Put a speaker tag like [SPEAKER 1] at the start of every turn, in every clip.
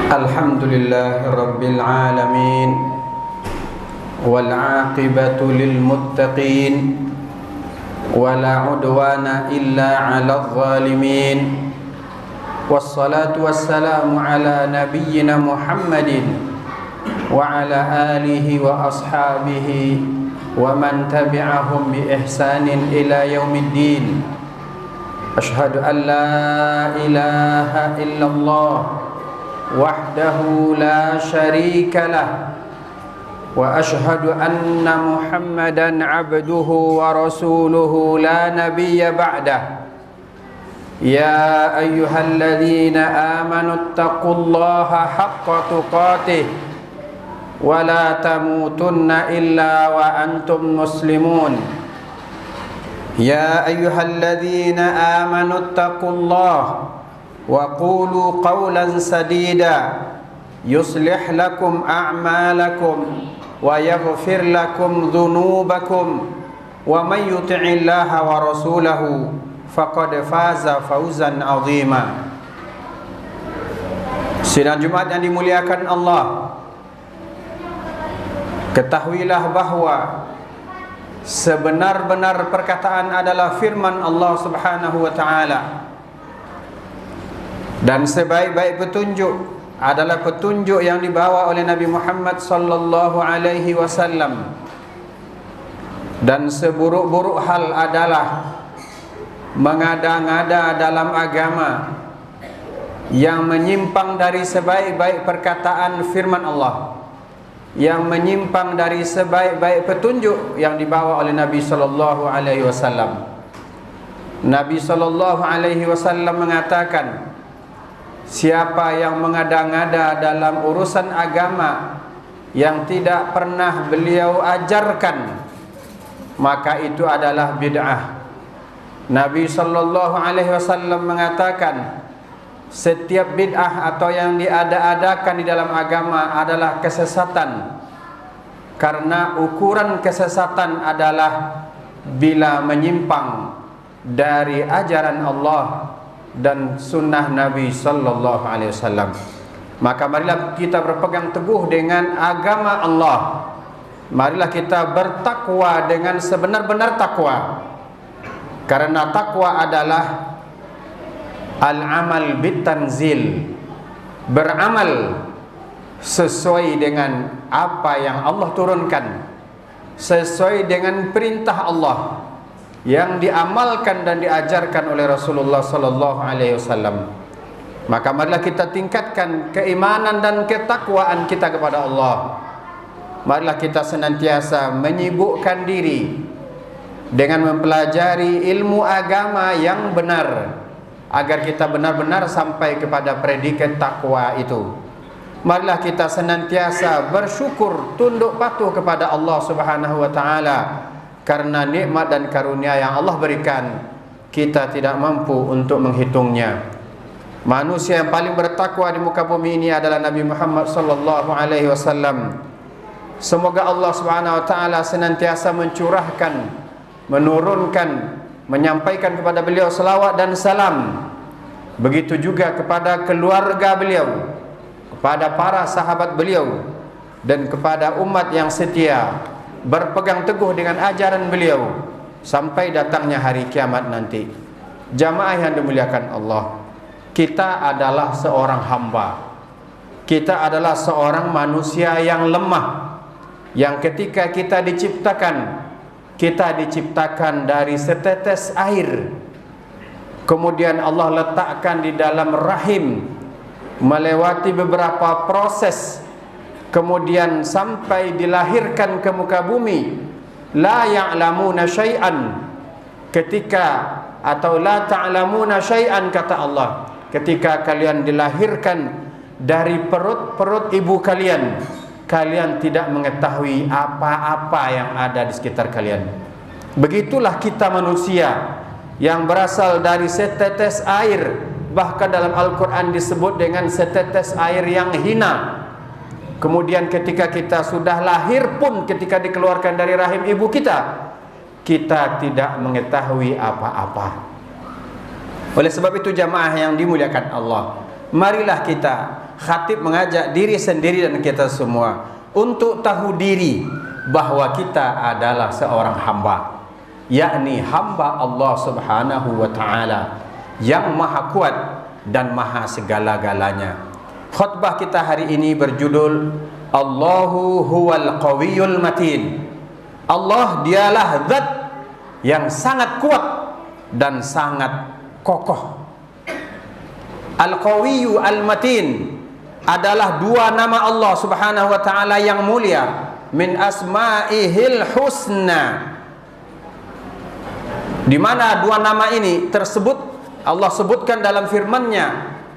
[SPEAKER 1] Alhamdulillahi Rabbil Alamin wal aqibatu lil muttaqin wala udwana illa 'alal zalimin wassalatu wassalamu ala nabiyyina Muhammadin wa ala alihi wa ashabihi wa man tabi'ahum bi ihsanin ila yaumiddin. Asyhadu an la ilaha illallah wahdahu la syarika lah wa asyhadu anna Muhammadan abduhu wa rasuluhu la nabiyya ba'dah. Ya ayyuhalladzina amanu taqullaha haqqa tuqatih wa la tamutunna illa wa antum muslimun. Ya ayyuhalladzina amanu taqullaha wa qulu qawlan sadida yuslih lakum a'malakum wa yaghfir lakum dhunubakum wa may yuti'illaha wa rasulahu faqad faza fawzan 'azima. Sidang Jumat yang dimuliakan Allah, ketahuilah bahwa sebenar-benar perkataan adalah firman Allah Subhanahu wa taala, dan sebaik-baik petunjuk adalah petunjuk yang dibawa oleh Nabi Muhammad sallallahu alaihi wasallam, dan seburuk-buruk hal adalah mengada-ngada dalam agama yang menyimpang dari sebaik-baik perkataan firman Allah, yang menyimpang dari sebaik-baik petunjuk yang dibawa oleh Nabi sallallahu alaihi wasallam. Nabi sallallahu alaihi wasallam mengatakan, siapa yang mengada-ngada dalam urusan agama yang tidak pernah beliau ajarkan, maka itu adalah bid'ah. Nabi sallallahu alaihi wasallam mengatakan, setiap bid'ah atau yang diada-adakan di dalam agama adalah kesesatan, karena ukuran kesesatan adalah bila menyimpang dari ajaran Allah dan sunnah Nabi sallallahu alaihi wasallam. Maka marilah kita berpegang teguh dengan agama Allah. Marilah kita bertakwa dengan sebenar-benar takwa, karena takwa adalah al-amal bitanzil, beramal sesuai dengan apa yang Allah turunkan, sesuai dengan perintah Allah yang diamalkan dan diajarkan oleh Rasulullah sallallahu alaihi wasallam. Maka marilah kita tingkatkan keimanan dan ketakwaan kita kepada Allah. Marilah kita senantiasa menyibukkan diri dengan mempelajari ilmu agama yang benar, agar kita benar-benar sampai kepada predikat takwa itu. Marilah kita senantiasa bersyukur, tunduk patuh kepada Allah Subhanahu wa taala, karena nikmat dan karunia yang Allah berikan kita tidak mampu untuk menghitungnya. Manusia yang paling bertakwa di muka bumi ini adalah Nabi Muhammad sallallahu alaihi wasallam. Semoga Allah Subhanahu wa taala senantiasa mencurahkan, menurunkan, menyampaikan kepada beliau selawat dan salam. Begitu juga kepada keluarga beliau, kepada para sahabat beliau, dan kepada umat yang setia berpegang teguh dengan ajaran beliau sampai datangnya hari kiamat nanti. Jamaah yang dimuliakan Allah, kita adalah seorang hamba, kita adalah seorang manusia yang lemah, yang ketika kita diciptakan dari setetes air, kemudian Allah letakkan di dalam rahim, melewati beberapa proses, kemudian sampai dilahirkan ke muka bumi. La ya'lamuna syai'an, ketika atau la ta'lamuna syai'an, kata Allah, ketika kalian dilahirkan dari perut ibu kalian, kalian tidak mengetahui apa-apa yang ada di sekitar kalian. Begitulah kita manusia yang berasal dari setetes air. Bahkan dalam Al-Quran disebut dengan setetes air yang hina. Kemudian ketika kita sudah lahir pun, ketika dikeluarkan dari rahim ibu kita, kita tidak mengetahui apa-apa. Oleh sebab itu jamaah yang dimuliakan Allah, marilah kita khatib mengajak diri sendiri dan kita semua untuk tahu diri bahwa kita adalah seorang hamba, yakni hamba Allah Subhanahu wa taala yang maha kuat dan maha segala-galanya. Khutbah kita hari ini berjudul Allahu huwal qawiyul matin. Allah dialah zat yang sangat kuat dan sangat kokoh. Al-Qawiyyu Al-Matin adalah dua nama Allah Subhanahu wa taala yang mulia, min asma'ihil husna, di mana dua nama ini tersebut Allah sebutkan dalam firman-Nya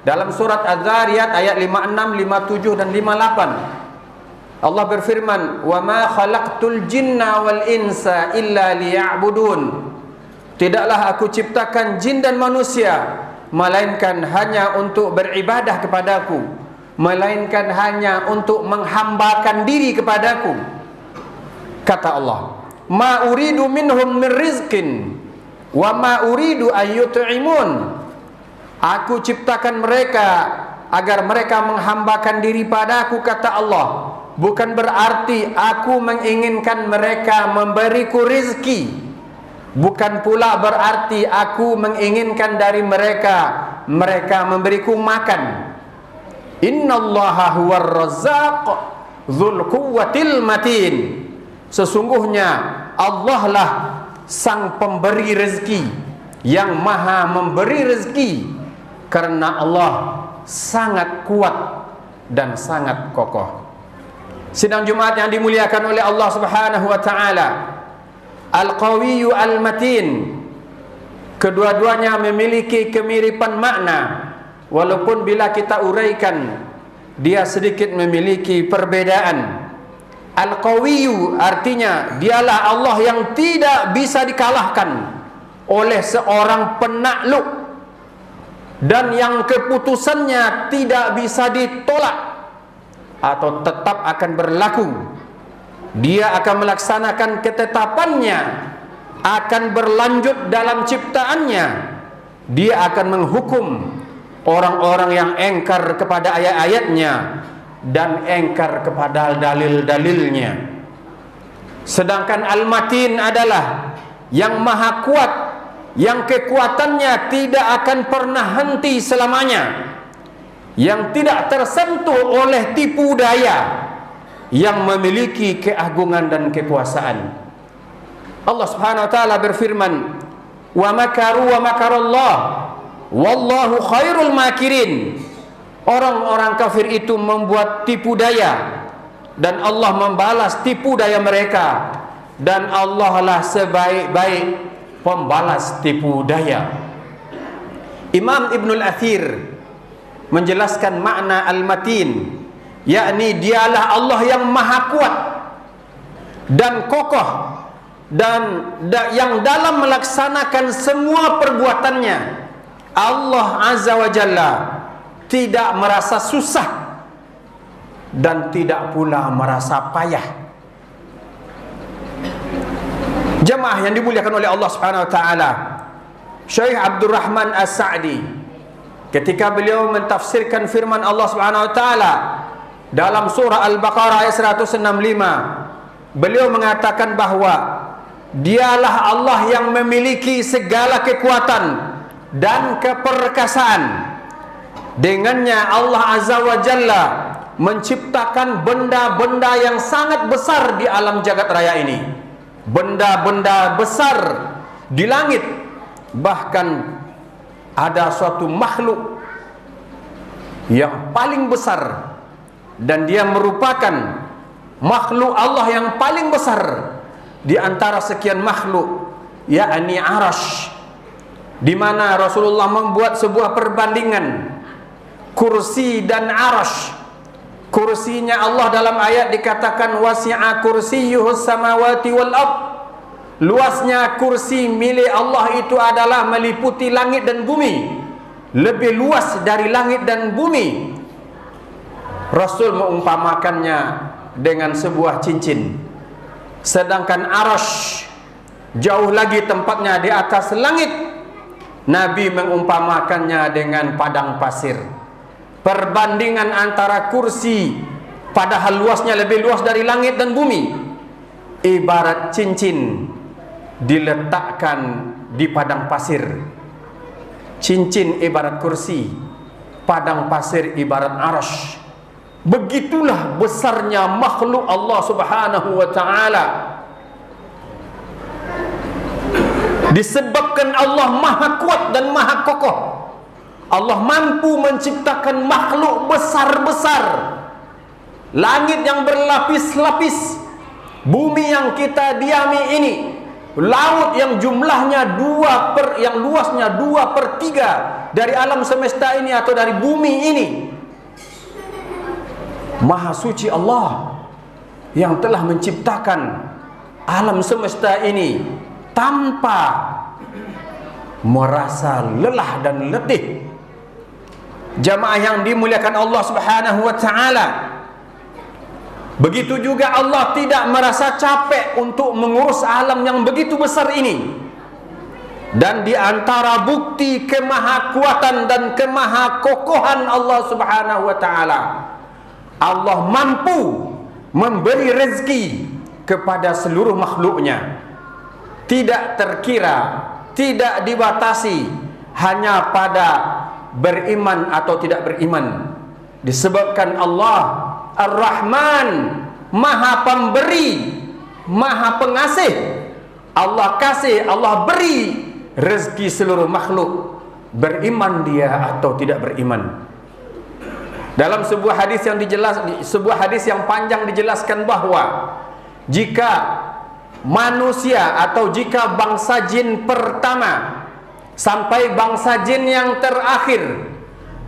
[SPEAKER 1] dalam surat Az-Zariyat ayat 56, 57 dan 58. Allah berfirman, "Wa ma khalaqtul jinna wal insa illa liya'budun." Tidaklah aku ciptakan jin dan manusia melainkan hanya untuk beribadah kepadaku, melainkan hanya untuk menghambakan diri kepadaku. Kata Allah, "Ma uridu minhum min rizqin wa ma uridu ayyut'imun." Aku ciptakan mereka agar mereka menghambakan diri padaku, kata Allah. Bukan berarti aku menginginkan mereka memberiku rizki. Bukan pula berarti aku menginginkan dari mereka memberiku makan. Innallaha huwar razzaq dzul quwwatil matin. Sesungguhnya Allah lah sang pemberi rezeki yang maha memberi rezeki, karena Allah sangat kuat dan sangat kokoh. Sidang Jumat yang dimuliakan oleh Allah Subhanahu wa taala, Al-Qawiyyu Al-Matin, kedua-duanya memiliki kemiripan makna, walaupun bila kita uraikan dia sedikit memiliki perbedaan. Al-Qawiyyu artinya dialah Allah yang tidak bisa dikalahkan oleh seorang penakluk dan yang keputusannya tidak bisa ditolak atau tetap akan berlaku. Dia akan melaksanakan ketetapannya, akan berlanjut dalam ciptaannya. Dia akan menghukum orang-orang yang engkar kepada ayat-ayatnya dan engkar kepada dalil-dalilnya. Sedangkan Al-Matin adalah yang maha kuat, yang kekuatannya tidak akan pernah henti selamanya, yang tidak tersentuh oleh tipu daya, yang memiliki keagungan dan kekuasaan. Allah Subhanahu wa taala berfirman, "Wa makaru wa makarallah wallahu khairul makirin." Orang-orang kafir itu membuat tipu daya dan Allah membalas tipu daya mereka, dan Allah lah sebaik-baik pembalas tipu daya. Imam Ibnul Athir menjelaskan makna Al-Matin, yakni dialah Allah yang maha kuat dan kokoh dan yang dalam melaksanakan semua perbuatannya Allah Azza wa Jalla tidak merasa susah dan tidak pula merasa payah. Jemaah yang dimuliakan oleh Allah Subhanahu wa taala, Syekh Abdul Rahman As-Sa'di ketika beliau mentafsirkan firman Allah Subhanahu wa taala dalam surah Al-Baqarah ayat 165, beliau mengatakan bahwa dialah Allah yang memiliki segala kekuatan dan keperkasaan. Dengannya Allah Azza wa Jalla menciptakan benda-benda yang sangat besar di alam jagat raya ini. Benda-benda besar di langit. Bahkan ada suatu makhluk yang paling besar, dan dia merupakan makhluk Allah yang paling besar di antara sekian makhluk, yakni Arash, di mana Rasulullah membuat sebuah perbandingan kursi dan Arash. Kursinya Allah dalam ayat dikatakan wasi'a kursiyyuhus samawati wal ard. Luasnya kursi milik Allah itu adalah meliputi langit dan bumi, lebih luas dari langit dan bumi. Rasul mengumpamakannya dengan sebuah cincin. Sedangkan Arash jauh lagi tempatnya di atas langit. Nabi mengumpamakannya dengan padang pasir. perbandingan antara kursi, padahal luasnya lebih luas dari langit dan bumi, ibarat cincin diletakkan di padang pasir. Cincin ibarat kursi, padang pasir ibarat arasy. Begitulah besarnya makhluk Allah Subhanahu wa ta'ala. Disebabkan Allah maha kuat dan maha kokoh, Allah mampu menciptakan makhluk besar-besar, langit yang berlapis-lapis, bumi yang kita diami ini, laut yang jumlahnya yang luasnya 2/3 dari alam semesta ini atau dari bumi ini. Maha suci Allah yang telah menciptakan alam semesta ini tanpa merasa lelah dan letih. Jamaah yang dimuliakan Allah Subhanahu wa ta'ala, begitu juga Allah tidak merasa capek untuk mengurus alam yang begitu besar ini. Dan di antara bukti kemahakuatan dan kemahakokohan Allah Subhanahu wa ta'ala, Allah mampu memberi rezeki kepada seluruh makhluknya, tidak terkira, tidak dibatasi hanya pada beriman atau tidak beriman. Disebabkan Allah Ar-Rahman, Maha Pemberi, Maha Pengasih. Allah kasih, Allah beri rezeki seluruh makhluk, beriman dia atau tidak beriman. Dalam sebuah hadis yang panjang dijelaskan bahwa jika manusia atau jika bangsa jin pertama sampai bangsa jin yang terakhir,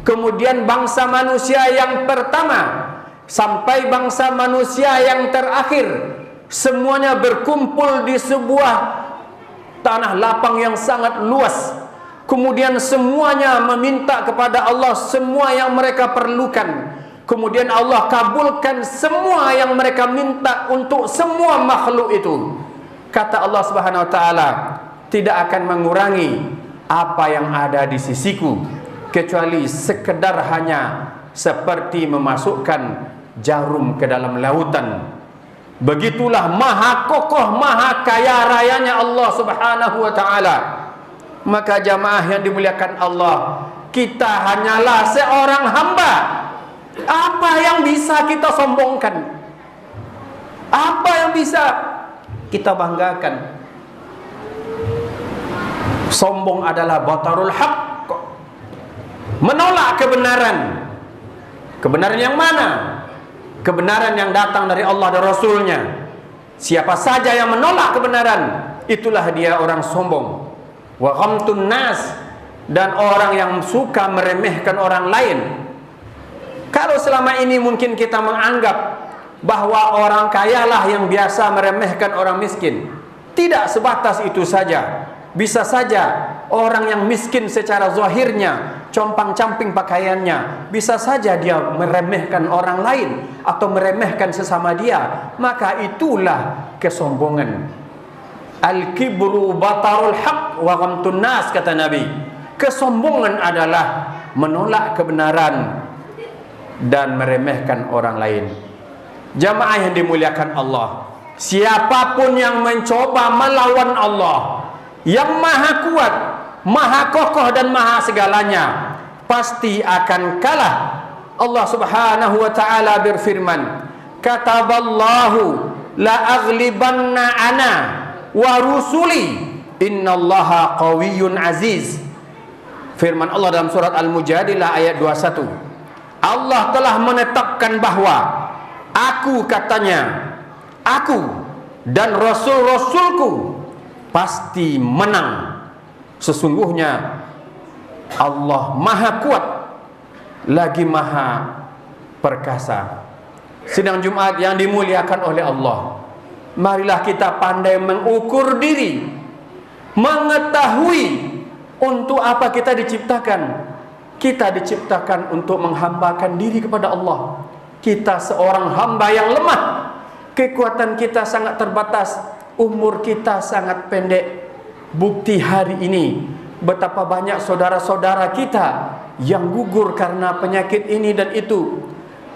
[SPEAKER 1] kemudian bangsa manusia yang pertama sampai bangsa manusia yang terakhir, semuanya berkumpul di sebuah tanah lapang yang sangat luas, kemudian semuanya meminta kepada Allah semua yang mereka perlukan, kemudian Allah kabulkan semua yang mereka minta untuk semua makhluk itu. Kata Allah Subhanahu wa ta'ala, tidak akan mengurangi apa yang ada di sisiku kecuali sekedar hanya seperti memasukkan jarum ke dalam lautan. Begitulah maha kokoh, maha kaya rayanya Allah Subhanahu wa ta'ala. Maka jamaah yang dimuliakan Allah, kita hanyalah seorang hamba. Apa yang bisa kita sombongkan? Apa yang bisa kita banggakan? Sombong adalah batarul haqq, menolak kebenaran. Kebenaran yang mana? Kebenaran yang datang dari Allah dan Rasulnya. Siapa saja yang menolak kebenaran, itulah dia orang sombong. Wa ghamtun nas, dan orang yang suka meremehkan orang lain. Kalau selama ini mungkin kita menganggap bahwa orang kayalah yang biasa meremehkan orang miskin, tidak sebatas itu saja. Bisa saja orang yang miskin secara zahirnya, compang-camping pakaiannya, bisa saja dia meremehkan orang lain atau meremehkan sesama dia. Maka itulah kesombongan. Al-kibru batarul haq wa ghamtun nas, kata Nabi. Kesombongan adalah menolak kebenaran dan meremehkan orang lain. Jamaah yang dimuliakan Allah, siapapun yang mencoba melawan Allah yang maha kuat, maha kokoh dan maha segalanya, pasti akan kalah. Allah Subhanahu wa ta'ala berfirman, kataballahu la aghlibanna ana wa rusuli innallaha qawiyyun aziz. Firman Allah dalam surat Al-Mujadilah ayat 21. Allah telah menetapkan bahwa aku, katanya, aku dan rasul-rasulku pasti menang. Sesungguhnya Allah maha kuat lagi maha perkasa. Sidang Jumat yang dimuliakan oleh Allah, marilah kita pandai mengukur diri, mengetahui untuk apa kita diciptakan. Kita diciptakan untuk menghambakan diri kepada Allah. Kita seorang hamba yang lemah, kekuatan kita sangat terbatas, umur kita sangat pendek. Bukti hari ini betapa banyak saudara-saudara kita yang gugur karena penyakit ini dan itu.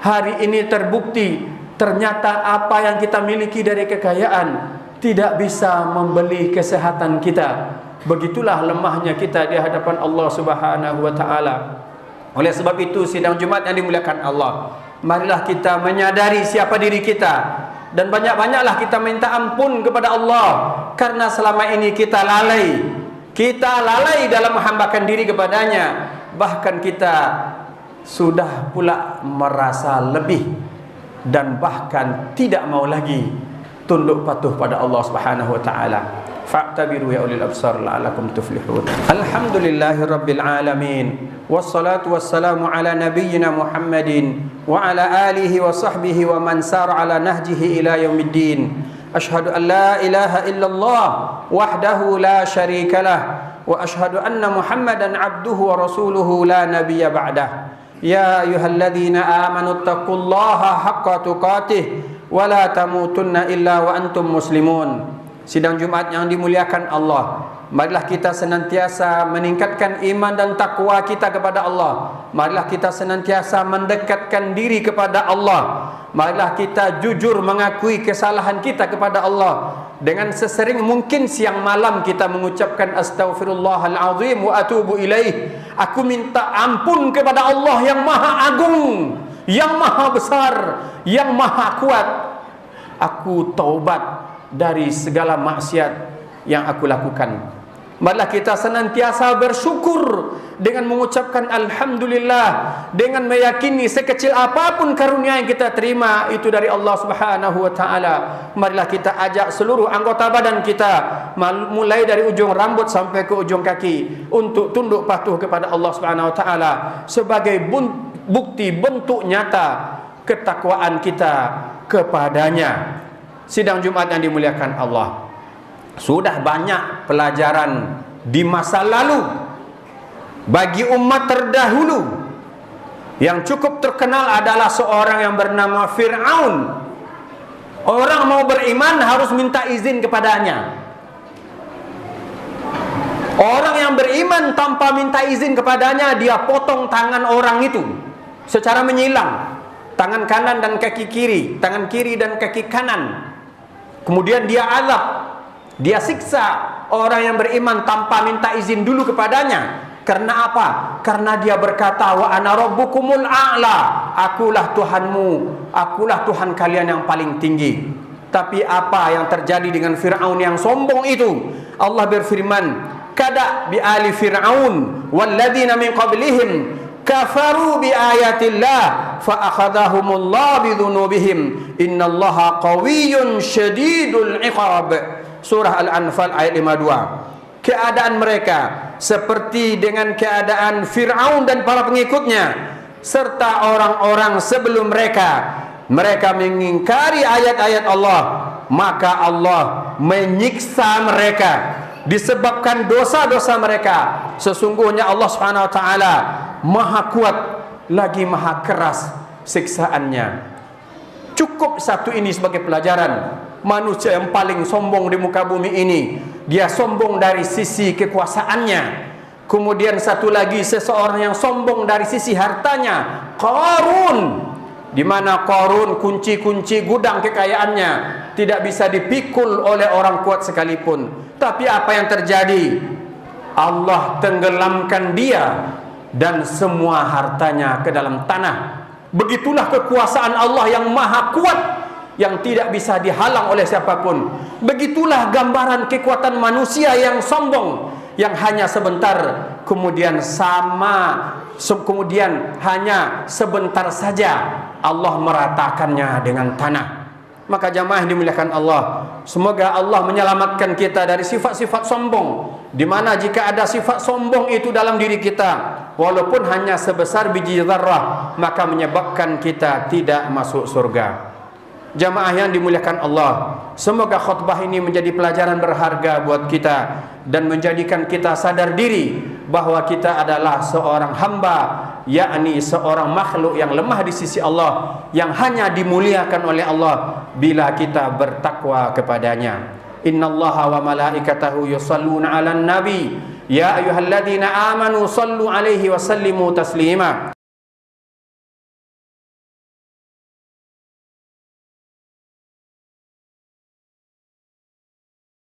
[SPEAKER 1] Hari ini terbukti ternyata apa yang kita miliki dari kekayaan tidak bisa membeli kesehatan kita. Begitulah lemahnya kita di hadapan Allah Subhanahu wa taala. Oleh sebab itu, sidang Jumat yang dimuliakan Allah, marilah kita menyadari siapa diri kita, dan banyak-banyaklah kita minta ampun kepada Allah, karena selama ini kita lalai dalam menghambakan diri kepadanya. Bahkan kita sudah pula merasa lebih, dan bahkan tidak mau lagi tunduk patuh pada Allah Subhanahu wa taala. Fa'tabiru ya ulil absar la'alakum tuflihun. Alhamdulillahirabbil alamin, wassalatu wassalamu ala nabiyyina Muhammadin wa ala alihi wa sahbihi wa man sara ala nahjihi ila yaumiddin. Ashhadu an la ilaha illallah wahdahu la syarika lah, wa ashhadu anna Muhammadan abduhu wa rasuluhu la nabiyya ba'dah. Ya ayyuhalladzina amanu taqullaha haqqa tuqatih wa la tamutunna illa wa antum muslimun. Sidang Jumat yang dimuliakan Allah, marilah kita senantiasa meningkatkan iman dan takwa kita kepada Allah. Marilah kita senantiasa mendekatkan diri kepada Allah. Marilah kita jujur mengakui kesalahan kita kepada Allah. Dengan sesering mungkin siang malam kita mengucapkan astaghfirullahalazim wa atubu ilaih. Aku minta ampun kepada Allah yang maha agung, yang maha besar, yang maha kuat. Aku taubat dari segala maksiat yang aku lakukan. Marilah kita senantiasa bersyukur dengan mengucapkan alhamdulillah, dengan meyakini sekecil apapun karunia yang kita terima itu dari Allah Subhanahu wa taala. Marilah kita ajak seluruh anggota badan kita, mulai dari ujung rambut sampai ke ujung kaki, untuk tunduk patuh kepada Allah Subhanahu wa taala sebagai bukti bentuk nyata ketakwaan kita kepadanya. Sidang Jumat yang dimuliakan Allah, sudah banyak pelajaran di masa lalu bagi umat terdahulu. Yang cukup terkenal adalah seorang yang bernama Fir'aun. Orang mau beriman harus minta izin kepadanya. Orang yang beriman tanpa minta izin kepadanya, dia potong tangan orang itu secara menyilang, tangan kanan dan kaki kiri, tangan kiri dan kaki kanan. Kemudian dia azab, dia siksa orang yang beriman tanpa minta izin dulu kepadanya. Karena apa? Karena dia berkata, wa ana rabbukumul a'la, akulah Tuhanmu, akulah Tuhan kalian yang paling tinggi. Tapi apa yang terjadi dengan Fir'aun yang sombong itu? Allah berfirman, kada bi ali fir'aun walladzina min qablihim kafaru bi ayatillah fa akhadhahumullah bi dzunubihim innallaha qawiyyun syadidul iqab. Surah Al-Anfal ayat 52. Keadaan mereka seperti dengan keadaan Fir'aun dan para pengikutnya serta orang-orang sebelum mereka. Mereka mengingkari ayat-ayat Allah, maka Allah menyiksa mereka disebabkan dosa-dosa mereka. Sesungguhnya Allah Subhanahu wa taala maha kuat lagi maha keras siksaannya. Cukup satu ini sebagai pelajaran. Manusia yang paling sombong di muka bumi ini, dia sombong dari sisi kekuasaannya. Kemudian satu lagi, seseorang yang sombong dari sisi hartanya, Qarun. Di mana Qarun kunci-kunci gudang kekayaannya tidak bisa dipikul oleh orang kuat sekalipun. Tapi apa yang terjadi? Allah tenggelamkan dia dan semua hartanya ke dalam tanah. Begitulah kekuasaan Allah yang maha kuat, yang tidak bisa dihalang oleh siapapun. Begitulah gambaran kekuatan manusia yang sombong, yang hanya sebentar kemudian kemudian hanya sebentar saja Allah meratakannya dengan tanah. Maka jamaah yang dimuliakan Allah, semoga Allah menyelamatkan kita dari sifat-sifat sombong. Di mana jika ada sifat sombong itu dalam diri kita, walaupun hanya sebesar biji zarrah, maka menyebabkan kita tidak masuk surga. Jamaah yang dimuliakan Allah, semoga khutbah ini menjadi pelajaran berharga buat kita dan menjadikan kita sadar diri bahwa kita adalah seorang hamba, yakni seorang makhluk yang lemah di sisi Allah, yang hanya dimuliakan oleh Allah bila kita bertakwa kepadanya. Innallaha wa malaikatahu yusalluna 'alan nabi Ya ayyuhalladzina amanu sallu alaihi wa sallimu taslima.